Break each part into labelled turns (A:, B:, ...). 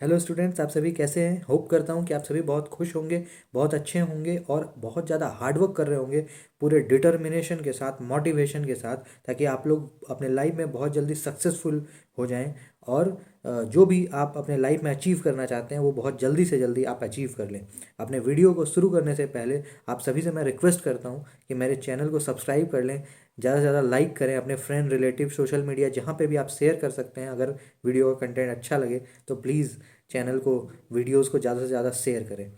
A: Hello students, आप सभी कैसे हैं। होप करता हूं कि आप सभी बहुत खुश होंगे, बहुत अच्छे होंगे और बहुत ज़्यादा हार्डवर्क कर रहे होंगे पूरे डिटर्मिनेशन के साथ, मोटिवेशन के साथ, ताकि आप लोग अपने लाइफ में बहुत जल्दी सक्सेसफुल हो जाएं और जो भी आप अपने लाइफ में अचीव करना चाहते हैं वो बहुत जल्दी से जल्दी आप अचीव कर लें। अपने वीडियो को शुरू करने से पहले आप सभी से मैं रिक्वेस्ट करता हूं कि मेरे चैनल को सब्सक्राइब कर लें, ज़्यादा से ज़्यादा लाइक करें, अपने फ्रेंड रिलेटिव सोशल मीडिया जहाँ पे भी आप शेयर कर सकते हैं। अगर वीडियो का कंटेंट अच्छा लगे तो प्लीज़ चैनल को, वीडियोस को ज़्यादा से ज़्यादा शेयर करें।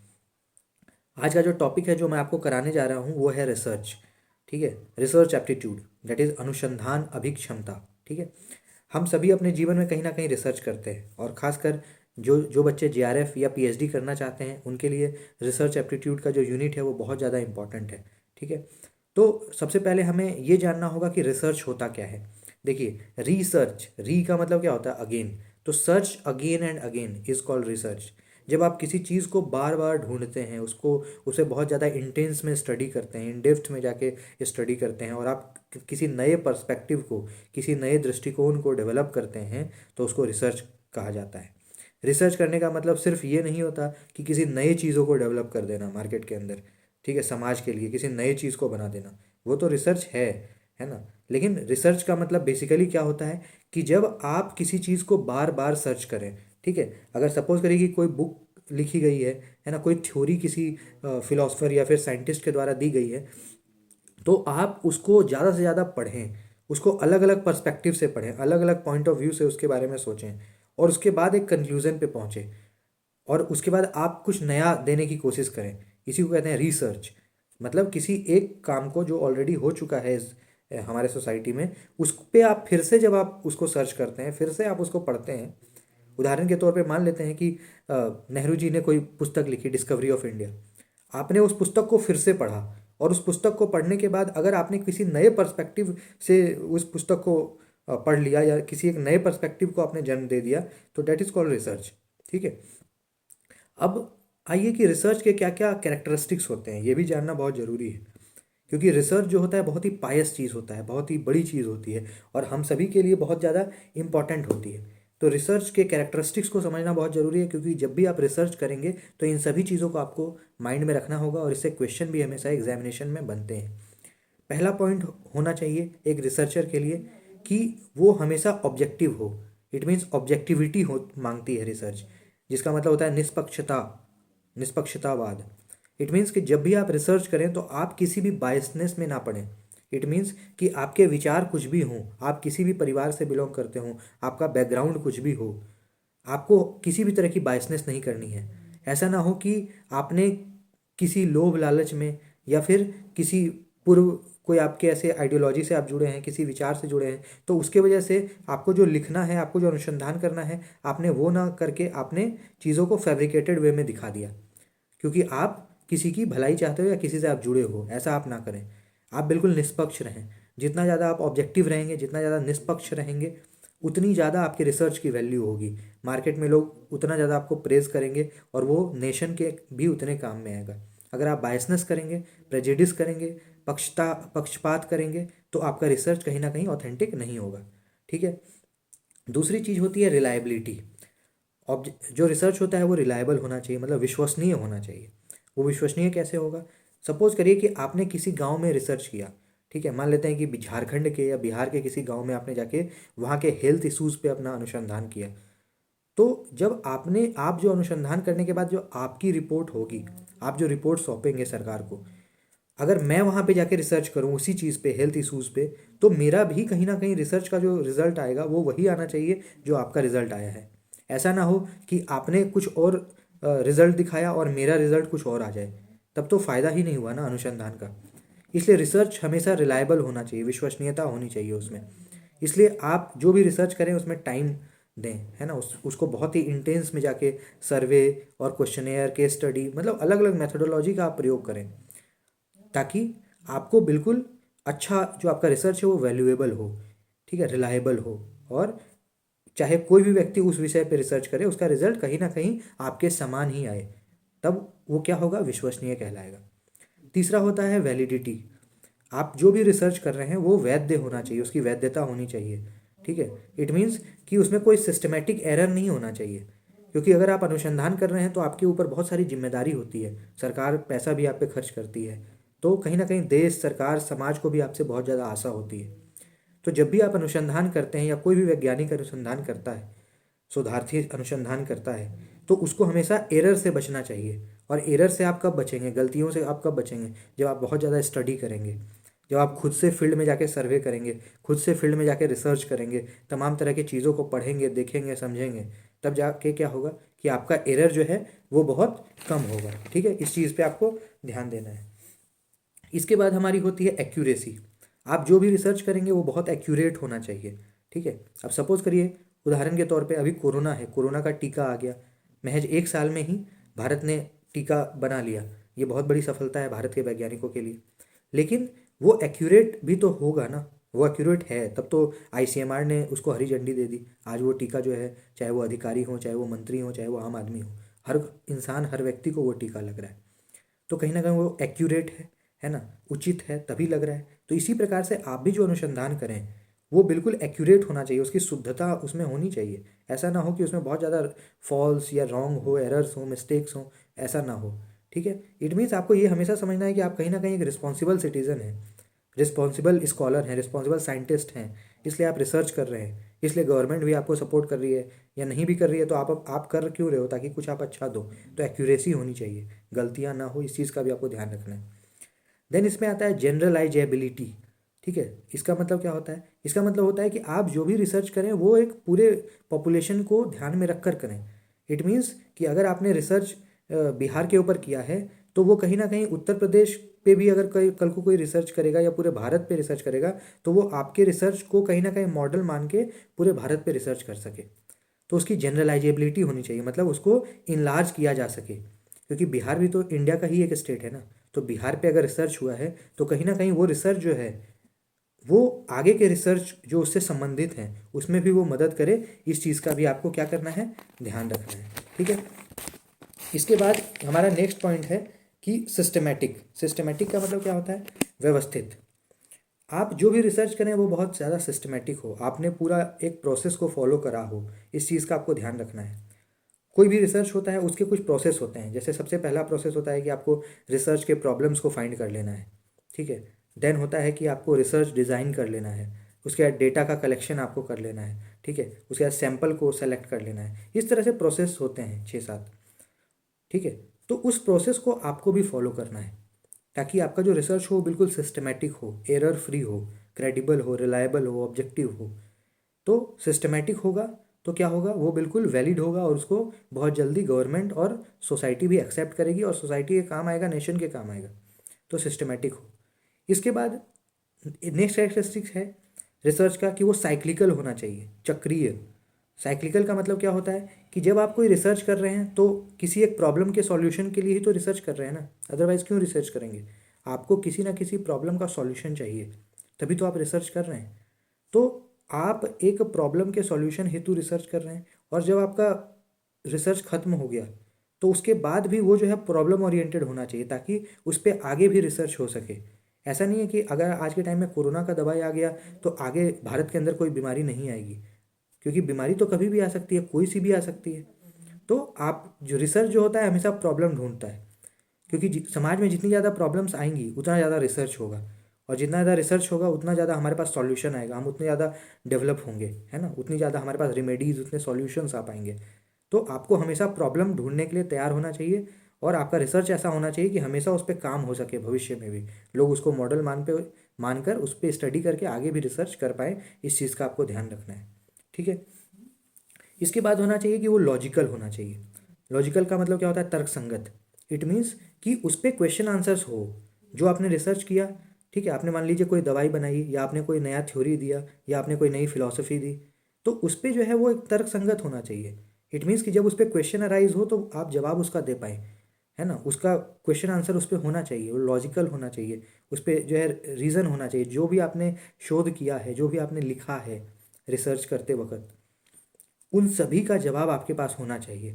A: आज का जो टॉपिक है जो मैं आपको कराने जा रहा हूँ वो है रिसर्च। ठीक है, रिसर्च एप्टीट्यूड, दैट इज़ अनुसंधान अभिक्षमता। ठीक है, हम सभी अपने जीवन में कहीं ना कहीं रिसर्च करते हैं और ख़ासकर जो जो बच्चे जेआरएफ या पीएचडी करना चाहते हैं उनके लिए रिसर्च एप्टीट्यूड का जो यूनिट है वो बहुत ज़्यादा इंपॉर्टेंट है। ठीक है, तो सबसे पहले हमें ये जानना होगा कि रिसर्च होता क्या है। देखिए, रिसर्च, री का मतलब क्या होता है, अगेन। तो search again and again is called research. जब आप किसी चीज़ को बार बार ढूंढते हैं, उसको उसे बहुत ज़्यादा इंटेंस में स्टडी करते हैं, इन डेप्थ में जाके स्टडी करते हैं और आप किसी नए पर्सपेक्टिव को, किसी नए दृष्टिकोण को डेवलप करते हैं, तो उसको रिसर्च कहा जाता है। रिसर्च करने का मतलब सिर्फ ये नहीं होता कि किसी नई चीज़ों को डेवलप कर देना मार्केट के अंदर, ठीक है, समाज के लिए किसी नई चीज़ को बना देना, वो तो रिसर्च है ना। लेकिन रिसर्च का मतलब बेसिकली क्या होता है कि जब आप किसी चीज़ को बार बार सर्च करें। ठीक है, अगर सपोज करिए कि कोई बुक लिखी गई है ना, कोई थ्योरी किसी फिलोसफर या फिर साइंटिस्ट के द्वारा दी गई है, तो आप उसको ज़्यादा से ज़्यादा पढ़ें, उसको अलग अलग पर्सपेक्टिव से पढ़ें, अलग अलग पॉइंट ऑफ व्यू से उसके बारे में सोचें और उसके बाद एक कंक्लूजन पे पहुँचें और उसके बाद आप कुछ नया देने की कोशिश करें। इसी को कहते हैं रिसर्च। मतलब किसी एक काम को जो ऑलरेडी हो चुका है हमारे सोसाइटी में, उस पे आप फिर से, जब आप उसको सर्च करते हैं, फिर से आप उसको पढ़ते हैं। उदाहरण के तौर पे मान लेते हैं कि नेहरू जी ने कोई पुस्तक लिखी, डिस्कवरी ऑफ इंडिया। आपने उस पुस्तक को फिर से पढ़ा और उस पुस्तक को पढ़ने के बाद अगर आपने किसी नए पर्सपेक्टिव से उस पुस्तक को पढ़ लिया या किसी एक नए पर्सपेक्टिव को आपने जन्म दे दिया, तो डेट इज़ कॉल्ड रिसर्च। ठीक है, अब आइए कि रिसर्च के क्या क्या कैरेक्टरिस्टिक्स होते हैं, ये भी जानना बहुत ज़रूरी है। क्योंकि रिसर्च जो होता है बहुत ही पायस चीज़ होता है, बहुत ही बड़ी चीज़ होती है और हम सभी के लिए बहुत ज़्यादा इम्पॉर्टेंट होती है। तो रिसर्च के कैरेक्टरिस्टिक्स को समझना बहुत ज़रूरी है, क्योंकि जब भी आप रिसर्च करेंगे तो इन सभी चीज़ों को आपको माइंड में रखना होगा और इससे क्वेश्चन भी हमेशा एग्जामिनेशन में बनते हैं। पहला पॉइंट होना चाहिए एक रिसर्चर के लिए कि वो हमेशा ऑब्जेक्टिव हो। इट मीन्स ऑब्जेक्टिविटी हो मांगती है रिसर्च, जिसका मतलब होता है निष्पक्षता, निष्पक्षतावाद। इट मीन्स कि जब भी आप रिसर्च करें तो आप किसी भी बायसनेस में ना पड़ें। इट मीन्स कि आपके विचार कुछ भी हों, आप किसी भी परिवार से बिलोंग करते हों, आपका बैकग्राउंड कुछ भी हो, आपको किसी भी तरह की बायसनेस नहीं करनी है। ऐसा ना हो कि आपने किसी लोभ लालच में या फिर किसी पूर्व, कोई आपके ऐसे आइडियोलॉजी से आप जुड़े हैं, किसी विचार से जुड़े हैं, तो उसके वजह से आपको जो लिखना है, आपको जो अनुसंधान करना है, आपने वो ना करके आपने चीज़ों को फैब्रिकेटेड वे में दिखा दिया, क्योंकि आप किसी की भलाई चाहते हो या किसी से आप जुड़े हो। ऐसा आप ना करें, आप बिल्कुल निष्पक्ष रहें। जितना ज़्यादा आप ऑब्जेक्टिव रहेंगे, जितना ज़्यादा निष्पक्ष रहेंगे, उतनी ज़्यादा आपकी रिसर्च की वैल्यू होगी। मार्केट में लोग उतना ज़्यादा आपको प्रेज करेंगे और वो नेशन के भी उतने काम में आएगा। अगर आप बायसनेस करेंगे, प्रेजिडिस करेंगे, पक्षपात करेंगे, तो आपका रिसर्च कहीं ना कहीं ऑथेंटिक नहीं होगा। ठीक है, दूसरी चीज़ होती है रिलायबिलिटी। जो रिसर्च होता है वो रिलायबल होना चाहिए, मतलब विश्वसनीय होना चाहिए। वो विश्वसनीय कैसे होगा? सपोज करिए कि आपने किसी गांव में रिसर्च किया। ठीक है, मान लेते हैं कि झारखंड के या बिहार के किसी गांव में आपने जाके वहाँ के हेल्थ इश्यूज़ पे अपना अनुसंधान किया। तो जब आप जो अनुसंधान करने के बाद जो आपकी रिपोर्ट होगी, आप जो रिपोर्ट सौंपेंगे सरकार को, अगर मैं वहाँ पे जाके रिसर्च करूँ उसी चीज़ पे, हेल्थ इश्यूज़ पे, तो मेरा भी कहीं ना कहीं रिसर्च का जो रिजल्ट आएगा वो वही आना चाहिए जो आपका रिजल्ट आया है। ऐसा ना हो कि आपने कुछ और रिजल्ट दिखाया और मेरा रिजल्ट कुछ और आ जाए, तब तो फ़ायदा ही नहीं हुआ ना अनुसंधान का। इसलिए रिसर्च हमेशा रिलायबल होना चाहिए, विश्वसनीयता होनी चाहिए उसमें। इसलिए आप जो भी रिसर्च करें उसमें टाइम दें, है ना, उसको बहुत ही इंटेंस में जाके सर्वे और क्वेश्चनेयर, केस स्टडी, मतलब अलग अलग मेथोडोलॉजी का आप प्रयोग करें, ताकि आपको बिल्कुल अच्छा जो आपका रिसर्च है वो वैल्यूएबल हो, ठीक है, रिलायबल हो। और चाहे कोई भी व्यक्ति उस विषय पे रिसर्च करे, उसका रिजल्ट कहीं ना कहीं आपके समान ही आए, तब वो क्या होगा, विश्वसनीय कहलाएगा। तीसरा होता है वैलिडिटी। आप जो भी रिसर्च कर रहे हैं वो वैध होना चाहिए, उसकी वैधता होनी चाहिए। ठीक है, इट मीन्स कि उसमें कोई सिस्टमेटिक एरर नहीं होना चाहिए। क्योंकि अगर आप अनुसंधान कर रहे हैं तो आपके ऊपर बहुत सारी जिम्मेदारी होती है, सरकार पैसा भी आप पे खर्च करती है, तो कहीं ना कहीं देश, सरकार, समाज को भी आपसे बहुत ज़्यादा आशा होती है। तो जब भी आप अनुसंधान करते हैं या कोई भी वैज्ञानिक अनुसंधान करता है, शोधार्थी अनुसंधान करता है, तो उसको हमेशा एरर से बचना चाहिए। और एरर से आप कब बचेंगे, गलतियों से आप कब बचेंगे, जब आप बहुत ज़्यादा स्टडी करेंगे, जब आप खुद से फील्ड में जाके सर्वे करेंगे, खुद से फील्ड में जाके रिसर्च करेंगे, तमाम तरह की चीज़ों को पढ़ेंगे, देखेंगे, समझेंगे, तब जाके क्या होगा कि आपका एरर जो है वो बहुत कम होगा। ठीक है, इस चीज़ पे आपको ध्यान देना है। इसके बाद हमारी होती है एक्यूरेसी। आप जो भी रिसर्च करेंगे वो बहुत एक्यूरेट होना चाहिए। ठीक है, अब सपोज़ करिए, उदाहरण के तौर पे अभी कोरोना है, कोरोना का टीका आ गया, महज 1 साल में ही भारत ने टीका बना लिया। ये बहुत बड़ी सफलता है भारत के वैज्ञानिकों के लिए। लेकिन वो एक्यूरेट भी तो होगा ना, वो एक्यूरेट है तब तो आईसीएमआर ने उसको हरी झंडी दे दी। आज वो टीका जो है, चाहे वो अधिकारी हो, चाहे वो मंत्री हो, चाहे वो आम आदमी हो, हर इंसान, हर व्यक्ति को वो टीका लग रहा है। तो कहीं ना कहीं वो एक्यूरेट है ना, उचित है, तभी लग रहा है। तो इसी प्रकार से आप भी जो अनुसंधान करें वो बिल्कुल एक्यूरेट होना चाहिए, उसकी शुद्धता उसमें होनी चाहिए। ऐसा ना हो कि उसमें बहुत ज़्यादा फॉल्स या रॉन्ग हो, एरर्स हो, मिस्टेक्स हो, ऐसा ना हो। ठीक है, इट मीन्स आपको ये हमेशा समझना है कि आप कहीं ना कहीं एक रिस्पॉन्सिबल सिटीज़न हैं, रिस्पॉन्सिबल स्कॉलर हैं, रिस्पॉन्सिबल साइंटिस्ट हैं। इसलिए आप रिसर्च कर रहे हैं, इसलिए गवर्नमेंट भी आपको सपोर्ट कर रही है, या नहीं भी कर रही है तो आप कर क्यों रहे हो, ताकि कुछ आप अच्छा दो। तो एक्यूरेसी होनी चाहिए, गलतियाँ ना हो, इस चीज़ का भी आपको ध्यान रखना है। देन इसमें आता है जनरलाइजेबिलिटी। ठीक है, इसका मतलब क्या होता है, इसका मतलब होता है कि आप जो भी रिसर्च करें वो एक पूरे पॉपुलेशन को ध्यान में रखकर करें। इट मीन्स कि अगर आपने रिसर्च बिहार के ऊपर किया है, तो वो कहीं ना कहीं उत्तर प्रदेश पे भी अगर कोई कल को कोई रिसर्च करेगा या पूरे भारत पे रिसर्च करेगा, तो वो आपके रिसर्च को कहीं ना कहीं मॉडल मान के पूरे भारत पे रिसर्च कर सके। तो उसकी जनरलाइजेबिलिटी होनी चाहिए, मतलब उसको इनलार्ज किया जा सके, क्योंकि बिहार भी तो इंडिया का ही एक स्टेट है ना। तो बिहार पे अगर रिसर्च हुआ है तो कहीं ना कहीं वो रिसर्च जो है वो आगे के रिसर्च जो उससे संबंधित हैं उसमें भी वो मदद करे। इस चीज़ का भी आपको क्या करना है, ध्यान रखना है। ठीक है, इसके बाद हमारा नेक्स्ट पॉइंट है कि सिस्टमेटिक। सिस्टमेटिक का मतलब क्या होता है, व्यवस्थित। आप जो भी रिसर्च करें वो बहुत ज़्यादा सिस्टमेटिक हो, आपने पूरा एक प्रोसेस को फॉलो करा हो, इस चीज़ का आपको ध्यान रखना है। कोई भी रिसर्च होता है उसके कुछ प्रोसेस होते हैं। जैसे सबसे पहला प्रोसेस होता है कि आपको रिसर्च के प्रॉब्लम्स को फाइंड कर लेना है। ठीक है, देन होता है कि आपको रिसर्च डिज़ाइन कर लेना है, उसके बाद डेटा का कलेक्शन आपको कर लेना है। ठीक है, उसके बाद सैंपल को सेलेक्ट कर लेना है। इस तरह से प्रोसेस होते हैं 6-7। ठीक है, तो उस प्रोसेस को आपको भी फॉलो करना है, ताकि आपका जो रिसर्च हो बिल्कुल सिस्टमेटिक हो, एरर फ्री हो, क्रेडिबल हो, रिलायबल हो, ऑब्जेक्टिव हो। तो सिस्टमेटिक होगा तो क्या होगा, वो बिल्कुल वैलिड होगा और उसको बहुत जल्दी गवर्नमेंट और सोसाइटी भी एक्सेप्ट करेगी, और सोसाइटी के काम आएगा, नेशन के काम आएगा। तो सिस्टमेटिक हो। इसके बाद नेक्स्ट कैरेक्टरिस्टिक्स है रिसर्च का कि वो साइक्लिकल होना चाहिए, चक्रीय। साइक्लिकल का मतलब क्या होता है कि जब आप कोई रिसर्च कर रहे हैं तो किसी एक प्रॉब्लम के सॉल्यूशन के लिए ही तो रिसर्च कर रहे हैं ना, अदरवाइज क्यों रिसर्च करेंगे। आपको किसी ना किसी प्रॉब्लम का सॉल्यूशन चाहिए, तभी तो आप रिसर्च कर रहे हैं। तो आप एक प्रॉब्लम के सॉल्यूशन हेतु रिसर्च कर रहे हैं, और जब आपका रिसर्च खत्म हो गया तो उसके बाद भी वो जो है प्रॉब्लम ओरिएंटेड होना चाहिए, ताकि उस पर आगे भी रिसर्च हो सके। ऐसा नहीं है कि अगर आज के टाइम में कोरोना का दवाई आ गया तो आगे भारत के अंदर कोई बीमारी नहीं आएगी, क्योंकि बीमारी तो कभी भी आ सकती है, कोई सी भी आ सकती है। तो आप जो रिसर्च जो होता है हमेशा प्रॉब्लम ढूंढता है, क्योंकि समाज में जितनी ज़्यादा प्रॉब्लम्स आएंगी उतना ज़्यादा रिसर्च होगा, और जितना ज़्यादा रिसर्च होगा उतना ज़्यादा हमारे पास सॉल्यूशन आएगा, हम उतने ज़्यादा डेवलप होंगे, है ना, उतनी ज़्यादा हमारे पास रेमेडीज, उतने सॉल्यूशंस आ पाएंगे। तो आपको हमेशा प्रॉब्लम ढूंढने के लिए तैयार होना चाहिए, और आपका रिसर्च ऐसा होना चाहिए कि हमेशा उस पर काम हो सके, भविष्य में भी लोग उसको मॉडल मानकर उस पर स्टडी करके आगे भी रिसर्च कर पाए। इस चीज़ का आपको ध्यान रखना है। ठीक है, इसके बाद होना चाहिए कि वो लॉजिकल होना चाहिए। लॉजिकल का मतलब क्या होता है, तर्क संगत। इट मीन्स कि उस पर क्वेश्चन आंसर्स हो, जो आपने रिसर्च किया। ठीक है, आपने मान लीजिए कोई दवाई बनाई, या आपने कोई नया थ्योरी दिया, या आपने कोई नई फिलॉसफी दी, तो उस पर जो है वो एक तर्क संगत होना चाहिए। इट मीन्स कि जब उस पर क्वेश्चन अराइज हो तो आप जवाब उसका दे पाए, है ना, उसका क्वेश्चन आंसर उस पर होना चाहिए, वो लॉजिकल होना चाहिए, उस पर जो है रीज़न होना चाहिए। जो भी आपने शोध किया है, जो भी आपने लिखा है रिसर्च करते वक्त, उन सभी का जवाब आपके पास होना चाहिए,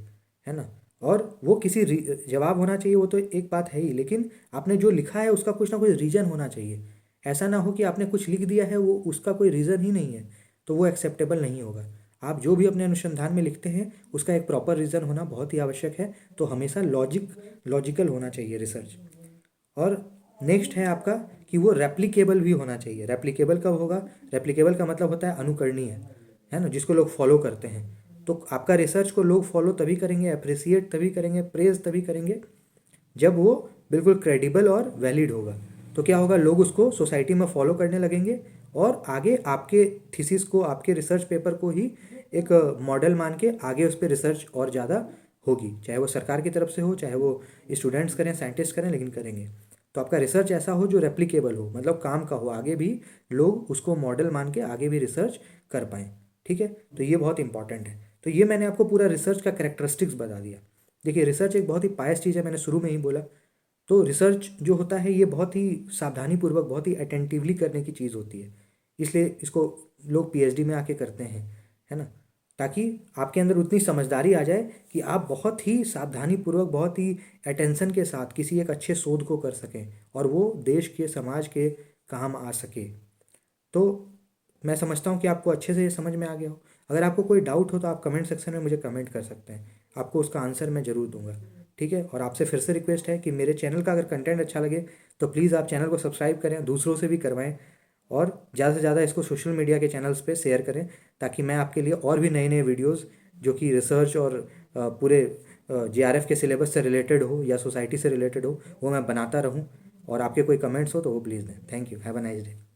A: है ना। और वो किसी जवाब होना चाहिए, वो तो एक बात है ही, लेकिन आपने जो लिखा है उसका कुछ ना कुछ रीज़न होना चाहिए। ऐसा ना हो कि आपने कुछ लिख दिया है वो उसका कोई रीज़न ही नहीं है, तो वो एक्सेप्टेबल नहीं होगा। आप जो भी अपने अनुसंधान में लिखते हैं उसका एक प्रॉपर रीज़न होना बहुत ही आवश्यक है। तो हमेशा लॉजिकल होना चाहिए रिसर्च। और नेक्स्ट है आपका कि वो रेप्लिकेबल भी होना चाहिए। रेप्लिकेबल कब होगा? रेप्लिकेबल का मतलब होता है अनुकरणीय, है ना, जिसको लोग फॉलो करते हैं। तो आपका रिसर्च को लोग फॉलो तभी करेंगे, अप्रिसिएट तभी करेंगे, प्रेज तभी करेंगे जब वो बिल्कुल क्रेडिबल और वैलिड होगा। तो क्या होगा, लोग उसको सोसाइटी में फॉलो करने लगेंगे और आगे आपके थीसिस को, आपके रिसर्च पेपर को ही एक मॉडल मान के आगे उस पर रिसर्च और ज़्यादा होगी, चाहे वो सरकार की तरफ से हो, चाहे वो स्टूडेंट्स करें, साइंटिस्ट करें, लेकिन करेंगे। तो आपका रिसर्च ऐसा हो जो रेप्लिकेबल हो, मतलब काम का हो, आगे भी लोग उसको मॉडल मान के आगे भी रिसर्च कर पाएँ। ठीक है, तो ये बहुत इंपॉर्टेंट है। तो ये मैंने आपको पूरा रिसर्च का कैरेक्टरिस्टिक्स बता दिया। देखिए, रिसर्च एक बहुत ही पायस चीज़ है, मैंने शुरू में ही बोला। तो रिसर्च जो होता है ये बहुत ही सावधानीपूर्वक, बहुत ही अटेंटिवली करने की चीज़ होती है। इसलिए इसको लोग पीएचडी में आके करते हैं, है ना, ताकि आपके अंदर उतनी समझदारी आ जाए कि आप बहुत ही सावधानीपूर्वक, बहुत ही अटेंशन के साथ किसी एक अच्छे शोध को कर सकें और वो देश के, समाज के काम आ सके। तो मैं समझता हूँ कि आपको अच्छे से ये समझ में आ गया हो। अगर आपको कोई डाउट हो तो आप कमेंट सेक्शन में मुझे कमेंट कर सकते हैं, आपको उसका आंसर मैं ज़रूर दूंगा। ठीक है, और आपसे फिर से रिक्वेस्ट है कि मेरे चैनल का अगर कंटेंट अच्छा लगे तो प्लीज़ आप चैनल को सब्सक्राइब करें, दूसरों से भी करवाएं, और ज़्यादा से ज़्यादा इसको सोशल मीडिया के चैनल्स पे शेयर करें, ताकि मैं आपके लिए और भी नए नए वीडियोज़ जो कि रिसर्च और पूरे जेआरएफ के सिलेबस से रिलेटेड हो या सोसाइटी से रिलेटेड हो, वो मैं बनाता रहूँ। और आपके कोई कमेंट्स हो तो वो प्लीज़ दें। Thank you, have a nice day.